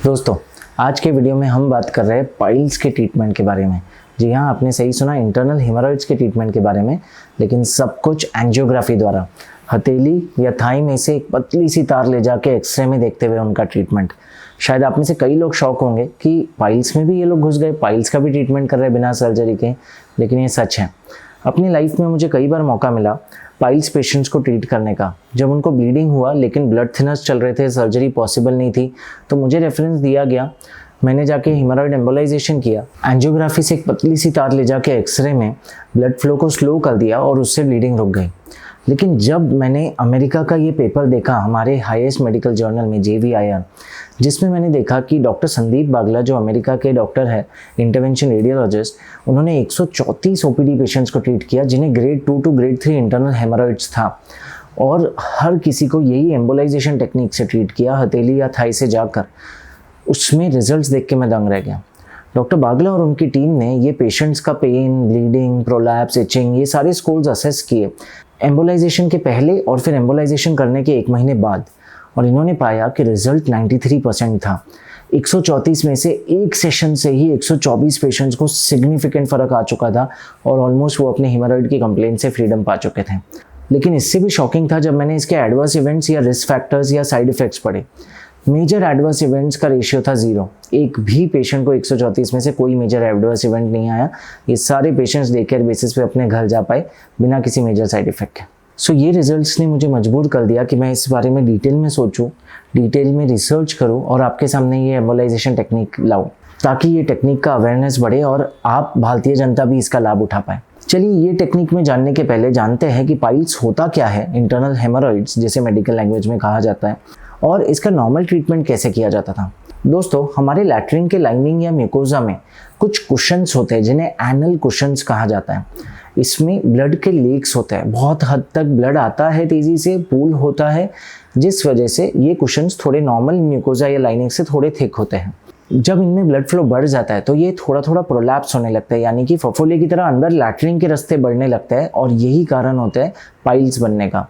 दोस्तों, आज के वीडियो में हम बात कर रहे हैं पाइल्स के ट्रीटमेंट के बारे में। जी हाँ, आपने सही सुना, इंटरनल हेमोरॉइड्स के ट्रीटमेंट के बारे में, लेकिन सब कुछ एंजियोग्राफी द्वारा हथेली या थाई में से एक पतली सी तार ले जाके एक्सरे में देखते हुए उनका ट्रीटमेंट। शायद आप में से कई लोग शॉक होंगे कि पाइल्स में भी ये लोग घुस गए, पाइल्स का भी ट्रीटमेंट कर रहे हैं बिना सर्जरी के, लेकिन ये सच है। अपनी लाइफ में मुझे कई बार मौका मिला पाइल्स पेशेंट्स को ट्रीट करने का। जब उनको ब्लीडिंग हुआ लेकिन ब्लड थिनर्स चल रहे थे, सर्जरी पॉसिबल नहीं थी, तो मुझे रेफरेंस दिया गया। मैंने जाके हेमोरॉइड एम्बोलाइजेशन किया, एंजियोग्राफी से एक पतली सी तार ले जाके एक्सरे में ब्लड फ्लो को स्लो कर दिया और उससे ब्लीडिंग रुक गई। लेकिन जब मैंने अमेरिका का ये पेपर देखा हमारे हाईएस्ट मेडिकल जर्नल में JVIR, जिसमें मैंने देखा कि डॉक्टर संदीप बागला जो अमेरिका के डॉक्टर है, इंटरवेंशन रेडियोलॉजिस्ट, उन्होंने 134 OPD पेशेंट्स को ट्रीट किया जिन्हें grade 2 to grade 3 internal haemorrhoids था, और हर किसी को यही एम्बोलाइजेशन टेक्निक से ट्रीट किया, हथेली या थाई से जाकर। उसमें रिजल्ट्स देख के मैं दंग रह गया। डॉक्टर बागला और उनकी टीम ने ये पेशेंट्स का पेन, ब्लीडिंग, प्रोलैप्स, इचिंग, ये सारे स्कोर्स असेस किए एम्बोलाइजेशन के पहले और फिर एम्बोलाइजेशन करने के 1 महीने बाद, और इन्होंने पाया कि रिजल्ट 93% था। 134 में से एक सेशन से ही 124 पेशेंट्स को सिग्निफिकेंट फ़र्क आ चुका था और ऑलमोस्ट वो अपने हेमोरॉइड की कंप्लेंट से फ्रीडम पा चुके थे। लेकिन इससे भी शॉकिंग था जब मैंने इसके एडवर्स इवेंट्स या रिस्क फैक्टर्स या साइड इफ़ेक्ट्स पढ़े। मेजर एडवर्स इवेंट्स का रेशियो था 0। एक भी पेशेंट को 134 में से कोई मेजर एडवर्स इवेंट नहीं आया। ये सारे पेशेंट्स डे केयर बेसिस पे अपने घर जा पाए बिना किसी मेजर साइड इफेक्ट के। सो ये रिजल्ट्स ने मुझे मजबूर कर दिया कि मैं इस बारे में डिटेल में सोचूं, डिटेल में रिसर्च करूं और आपके सामने ये एम्बोलाइजेशन टेक्निक लाऊं, ताकि ये टेक्निक का अवेयरनेस बढ़े और आप भारतीय जनता भी इसका लाभ उठा पाए। चलिए, ये टेक्निक में जानने के पहले जानते हैं कि पाइल्स होता क्या है, इंटरनल हेमोरॉइड्स जिसे मेडिकल लैंग्वेज में कहा जाता है, और इसका नॉर्मल ट्रीटमेंट कैसे किया जाता था। दोस्तों, हमारे लैट्रिन के लाइनिंग या म्यूकोजा में कुछ कुशन्स होते हैं जिन्हें एनल कुशन्स कहा जाता है। इसमें ब्लड के लेक्स होते हैं, बहुत हद तक ब्लड आता है, तेज़ी से पूल होता है, जिस वजह से ये कुशन्स थोड़े नॉर्मल म्यूकोजा या लाइनिंग से थोड़े थिक होते हैं। जब इनमें ब्लड फ्लो बढ़ जाता है तो ये थोड़ा थोड़ा प्रोलैप्स होने लगता है, यानी कि फफोले की तरह अंदर लैट्रिन के रास्ते बढ़ने लगता है, और यही कारण होता है पाइल्स बनने का।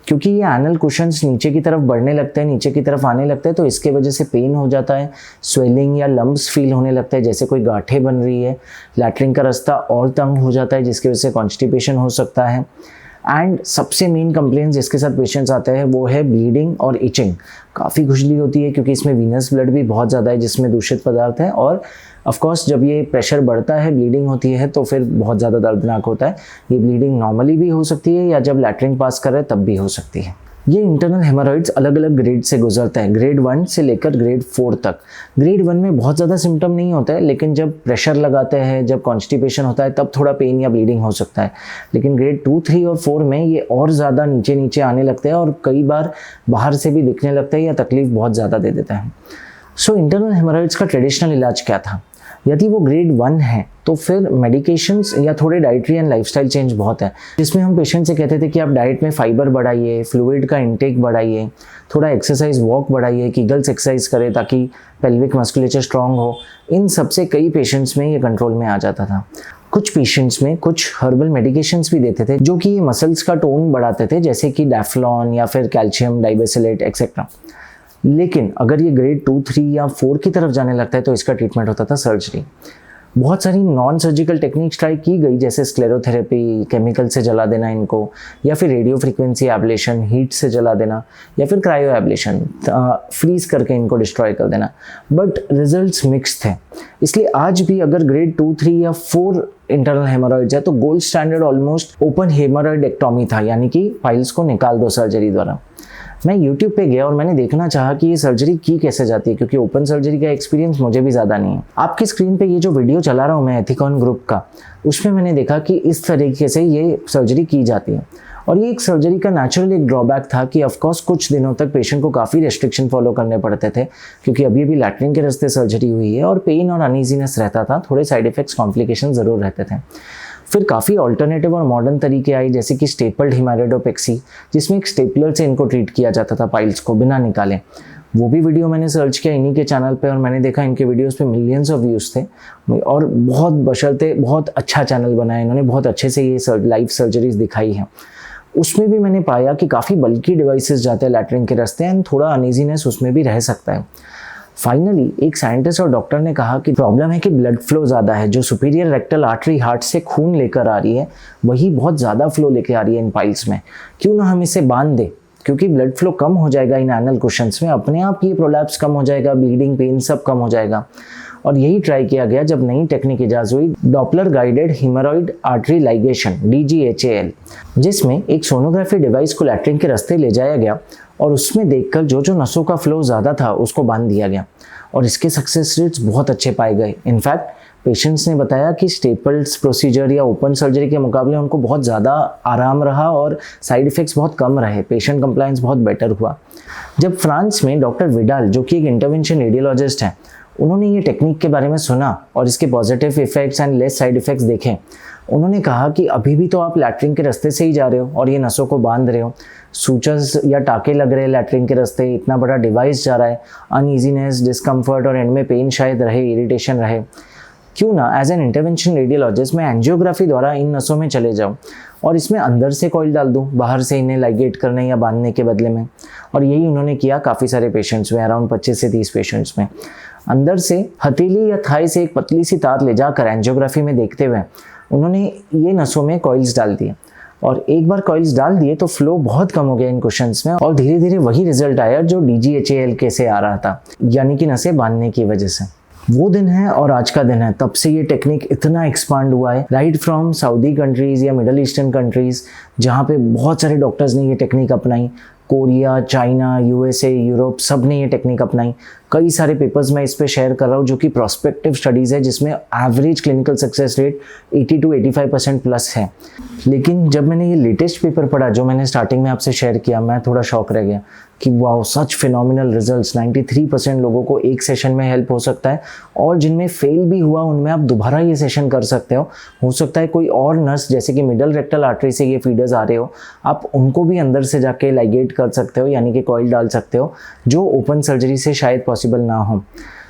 क्योंकि ये एनल कुशन्स नीचे की तरफ बढ़ने लगते हैं, नीचे की तरफ आने लगते हैं, तो इसके वजह से पेन हो जाता है, स्वेलिंग या लम्ब्स फील होने लगता है, जैसे कोई गांठें बन रही है, लैट्रिन का रास्ता और तंग हो जाता है जिसकी वजह से कॉन्स्टिपेशन हो सकता है। एंड सबसे मेन कंप्लेंट जिसके साथ पेशेंट्स आते हैं वो है ब्लीडिंग और इचिंग। काफ़ी खुजली होती है क्योंकि इसमें वीनस ब्लड भी बहुत ज़्यादा है जिसमें दूषित पदार्थ है, और ऑफ कोर्स जब ये प्रेशर बढ़ता है, ब्लीडिंग होती है, तो फिर बहुत ज़्यादा दर्दनाक होता है। ये ब्लीडिंग नॉर्मली भी हो सकती है या जब लैट्रिन पास कर रहे तब भी हो सकती है। ये इंटरनल हेमोरॉइड्स अलग अलग ग्रेड से गुजरता है, ग्रेड 1 से लेकर ग्रेड 4 तक। ग्रेड 1 में बहुत ज़्यादा सिम्टम नहीं होता है, लेकिन जब प्रेशर लगाते हैं, जब कॉन्स्टिपेशन होता है, तब थोड़ा पेन या ब्लीडिंग हो सकता है। लेकिन ग्रेड 2, 3 और 4 में ये और ज़्यादा नीचे नीचे आने लगते हैं और कई बार बाहर से भी दिखने लगता है या तकलीफ बहुत ज़्यादा दे देता है। सो इंटरनल हेमोरॉइड्स का ट्रेडिशनल इलाज क्या था? यदि वो ग्रेड 1 है तो फिर मेडिकेशंस या थोड़े डाइटरी एंड लाइफस्टाइल चेंज बहुत है, जिसमें हम पेशेंट से कहते थे कि आप डाइट में फाइबर बढ़ाइए, फ्लूइड का इंटेक बढ़ाइए, थोड़ा एक्सरसाइज वॉक बढ़ाइए, कीगल्स एक्सरसाइज करें ताकि पेल्विक मस्कुलेचर स्ट्रांग हो। इन सबसे कई पेशेंट्स में ये कंट्रोल में आ जाता था। कुछ पेशेंट्स में कुछ हर्बल मेडिकेशंस भी देते थे जो कि ये मसल्स का टोन बढ़ाते थे, जैसे कि डैफ्लॉन या फिर कैल्शियम डाइबेसिलेट एक्सेट्रा। लेकिन अगर ये ग्रेड 2, 3 या 4 की तरफ जाने लगता है तो इसका ट्रीटमेंट होता था सर्जरी। बहुत सारी नॉन सर्जिकल टेक्निक्स ट्राई की गई, जैसे स्क्लेरोथेरेपी, केमिकल से जला देना इनको, या फिर रेडियो फ्रीक्वेंसी एब्लेशन, हीट से जला देना, या फिर क्रायो एब्लेशन, फ्रीज करके इनको डिस्ट्रॉय कर देना, बट रिजल्ट्स मिक्स थे। इसलिए आज भी अगर ग्रेड 2, 3 या 4 इंटरनल हेमोरॉइड्स है तो गोल्ड स्टैंडर्ड ऑलमोस्ट ओपन हेमोरॉइडेक्टॉमी था, यानी कि पाइल्स को निकाल दो सर्जरी द्वारा। मैं YouTube पे गया और मैंने देखना चाहा कि ये सर्जरी की कैसे जाती है, क्योंकि ओपन सर्जरी का एक्सपीरियंस मुझे भी ज़्यादा नहीं है। आपकी स्क्रीन पे ये जो वीडियो चला रहा हूँ मैं एथिकॉन ग्रुप का, उसमें मैंने देखा कि इस तरीके से ये सर्जरी की जाती है। और ये एक सर्जरी का नेचुरल एक ड्रॉबैक था कि ऑफकोर्स कुछ दिनों तक पेशेंट को काफ़ी रेस्ट्रिक्शन फॉलो करने पड़ते थे, क्योंकि अभी लैट्रिन के रास्ते सर्जरी हुई है और पेन और अनईजीनेस रहता था, थोड़े साइड इफेक्ट्स कॉम्प्लिकेशन ज़रूर रहते थे। फिर काफ़ी ऑल्टरनेटिव और मॉडर्न तरीके आई, जैसे कि स्टेपल्ड हेमोरॉइडोपेक्सी, जिसमें एक स्टेपलर से इनको ट्रीट किया जाता था पाइल्स को बिना निकाले। वो भी वीडियो मैंने सर्च किया इन्हीं के चैनल पे और मैंने देखा इनके वीडियोस पे मिलियंस ऑफ व्यूज़ थे और बहुत बशर्ते बहुत अच्छा चैनल बनाया इन्होंने, बहुत अच्छे से ये लाइव सर्जरीज दिखाई हैं। उसमें भी मैंने पाया कि काफ़ी बल्कि डिवाइसेस जाते हैं लैट्रिन के रास्ते एंड थोड़ा अनईजीनेस उसमें भी रह सकता है। फाइनली एक साइंटिस्ट और डॉक्टर ने कहा कि प्रॉब्लम है कि ब्लड फ्लो ज़्यादा है, जो सुपीरियर रेक्टल आर्टरी हार्ट से खून लेकर आ रही है वही बहुत ज़्यादा फ्लो लेके आ रही है इन पाइल्स में। क्यों ना हम इसे बांध दें, क्योंकि ब्लड फ्लो कम हो जाएगा इन एनल कुशंस में, अपने आप ये प्रोलैप्स कम हो जाएगा, ब्लीडिंग पेन सब कम हो जाएगा। और यही ट्राई किया गया जब नई टेक्निक इजाज़ हुई, Doppler guided haemorrhoid artery ligation DGHAL, जिसमें एक सोनोग्राफी डिवाइस को लैट्रिन के रास्ते ले जाया गया और उसमें देखकर जो जो नसों का फ्लो ज़्यादा था उसको बांध दिया गया और इसके सक्सेस रेट्स बहुत अच्छे पाए गए। इनफैक्ट पेशेंट्स ने बताया कि स्टेपल्स प्रोसीजर या ओपन सर्जरी के मुकाबले उनको बहुत ज़्यादा आराम रहा और साइड इफ़ेक्ट्स बहुत कम रहे, पेशेंट कंप्लायंस बहुत बेटर हुआ। जब फ्रांस में डॉक्टर विडाल, जो कि एक इंटरवेंशन रेडियोलॉजिस्ट हैं, उन्होंने ये टेक्निक के बारे में सुना और इसके positive effects and less side effects देखे, उन्होंने कहा कि अभी भी तो आप लैट्रिन के रास्ते से ही जा रहे हो और ये नसों को बांध रहे हो, सूचर्स या टाके लग रहे हैं लैट्रिन के रास्ते, इतना बड़ा डिवाइस जा रहा है, अनईजीनेस, डिस्कम्फर्ट और एंड में पेन शायद रहे, इरिटेशन रहे, क्यों ना एज एन इंटरवेंशन रेडियोलॉजिस्ट मैं एंजियोग्राफी द्वारा इन नसों में चले जाऊँ और इसमें अंदर से कॉइल डाल दूँ, बाहर से इन्हें लाइगेट करने या बांधने के बदले में। और यही उन्होंने किया काफ़ी सारे पेशेंट्स में, अराउंड 25 से 30 पेशेंट्स में। अंदर से हथेली या थाई से एक पतली सी तार ले जाकर एंजियोग्राफी में देखते हुए उन्होंने ये नसों में कॉइल्स डाल दिए और एक बार कॉइल्स डाल दिए तो फ्लो बहुत कम हो गया इन कुशंस में और धीरे धीरे वही रिजल्ट आया जो DGHAL के से आ रहा था, यानी कि नसें बांधने की वजह से। वो दिन है और आज का दिन है, तब से ये टेक्निक इतना एक्सपांड हुआ है, राइट फ्रॉम सऊदी कंट्रीज़ या मिडल ईस्टर्न कंट्रीज़ जहाँ पे बहुत सारे डॉक्टर्स ने ये टेक्निक अपनाई, कोरिया, चाइना, USA, यूरोप, सब ने ये टेक्निक अपनाई। कई सारे पेपर्स मैं इस पे शेयर कर रहा हूँ जो कि प्रोस्पेक्टिव स्टडीज़ है जिसमें average clinical success rate 80 to 85% plus है। लेकिन जब मैंने ये लेटेस्ट पेपर पढ़ा जो मैंने स्टार्टिंग में आपसे शेयर किया, मैं थोड़ा शॉक रह गया कि वाओ, सच फिनोमिनल रिजल्ट्स। 93% लोगों को एक सेशन में हेल्प हो सकता है और जिनमें फेल भी हुआ उनमें आप दोबारा ये सेशन कर सकते हो सकता है कोई और नस जैसे कि मिडल रेक्टल आर्टरी से ये फीडर्स आ रहे हो, आप उनको भी अंदर से जाके लाइगेट कर सकते हो, यानी कि कॉइल डाल सकते हो, जो ओपन सर्जरी से शायद पॉसिबल ना हो।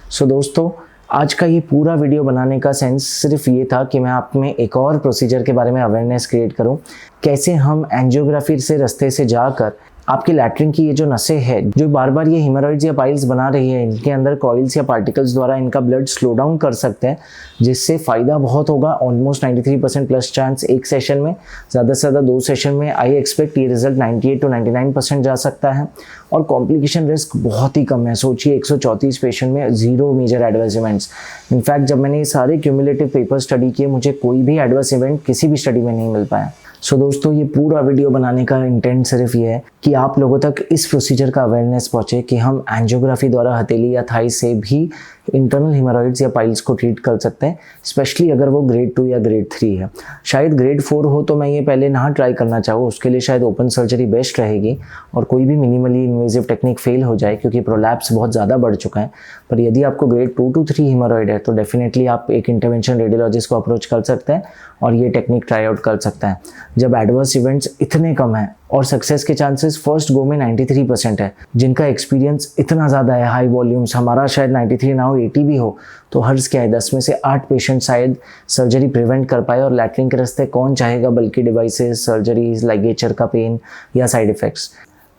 सो दोस्तों, आज का ये पूरा वीडियो बनाने का सेंस सिर्फ ये था कि मैं आप में एक और प्रोसीजर के बारे में अवेयरनेस क्रिएट करूं, कैसे हम एंजियोग्राफी से रास्ते से जाकर आपकी लैट्रिन की ये जो नसें हैं जो बार बार ये हीमोरॉइड्स या पाइल्स बना रही है, इनके अंदर कॉइल्स या पार्टिकल्स द्वारा इनका ब्लड स्लो डाउन कर सकते हैं, जिससे फ़ायदा बहुत होगा। ऑलमोस्ट 93% प्लस चांस एक सेशन में, ज़्यादा से ज़्यादा 2 सेशन में आई एक्सपेक्ट ये रिजल्ट 98 to 99% जा सकता है और कॉम्प्लिकेशन रिस्क बहुत ही कम है। सोचिए 134 पेशेंट में 0 मेजर एडवर्स इवेंट्स। इनफैक्ट जब मैंने ये सारे क्यूमुलेटिव पेपर स्टडी किए, मुझे कोई भी एडवर्स इवेंट किसी भी स्टडी में नहीं मिल पाया। सो दोस्तों, ये पूरा वीडियो बनाने का इंटेंट सिर्फ ये है कि आप लोगों तक इस प्रोसीजर का अवेयरनेस पहुंचे कि हम एंजियोग्राफी द्वारा हथेली या थाई से भी इंटरनल हीमोरॉइड्स या पाइल्स को ट्रीट कर सकते हैं, स्पेशली अगर वो ग्रेड 2 या ग्रेड 3 है। शायद ग्रेड 4 हो तो मैं ये पहले ना ट्राई करना चाहूँ, उसके लिए शायद ओपन सर्जरी बेस्ट रहेगी और कोई भी मिनिमली इन्वेजिव टेक्निक फेल हो जाए क्योंकि प्रोलैप्स बहुत ज़्यादा बढ़ चुका है। पर यदि आपको ग्रेड 2 to 3 हीमोरॉइड है तो डेफिनेटली आप एक इंटरवेंशन रेडियोलॉजिस्ट को अप्रोच कर सकते हैं और ये टेक्निक ट्राई आउट कर सकते हैं। जब एडवर्स इवेंट्स इतने कम हैं और सक्सेस के चांसेस फर्स्ट गो में 93% है, जिनका एक्सपीरियंस इतना ज़्यादा है, हाई वॉल्यूम्स, हमारा शायद 93 ना हो 80 भी हो, तो हर्ज क्या है, 10 में से 8 पेशेंट शायद सर्जरी प्रिवेंट कर पाए। और लैट्रिन के रास्ते कौन चाहेगा बल्कि डिवाइसेस, सर्जरीज, लाइगेचर का पेन या साइड इफ़ेक्ट्स।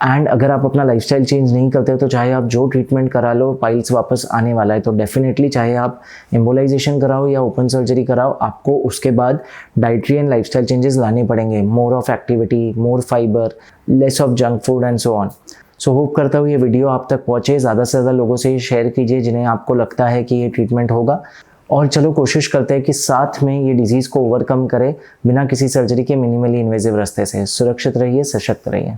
एंड अगर आप अपना लाइफस्टाइल चेंज नहीं करते हो तो चाहे आप जो ट्रीटमेंट करा लो, पाइल्स वापस आने वाला है। तो डेफिनेटली चाहे आप एम्बोलाइजेशन कराओ या ओपन सर्जरी कराओ, आपको उसके बाद डाइटरी एंड लाइफस्टाइल चेंजेस लाने पड़ेंगे। More of activity, more fibre, less of junk food and so on. So hope करता हूँ ये वीडियो आप तक पहुँचे, ज़्यादा से ज़्यादा लोगों से शेयर कीजिए जिन्हें आपको लगता है कि ये ट्रीटमेंट होगा। और चलो कोशिश करते हैं कि साथ में ये डिजीज़ को ओवरकम करें बिना किसी सर्जरी के, मिनिमली इन्वेजिव रास्ते से। सुरक्षित रहिए, सशक्त रहिए।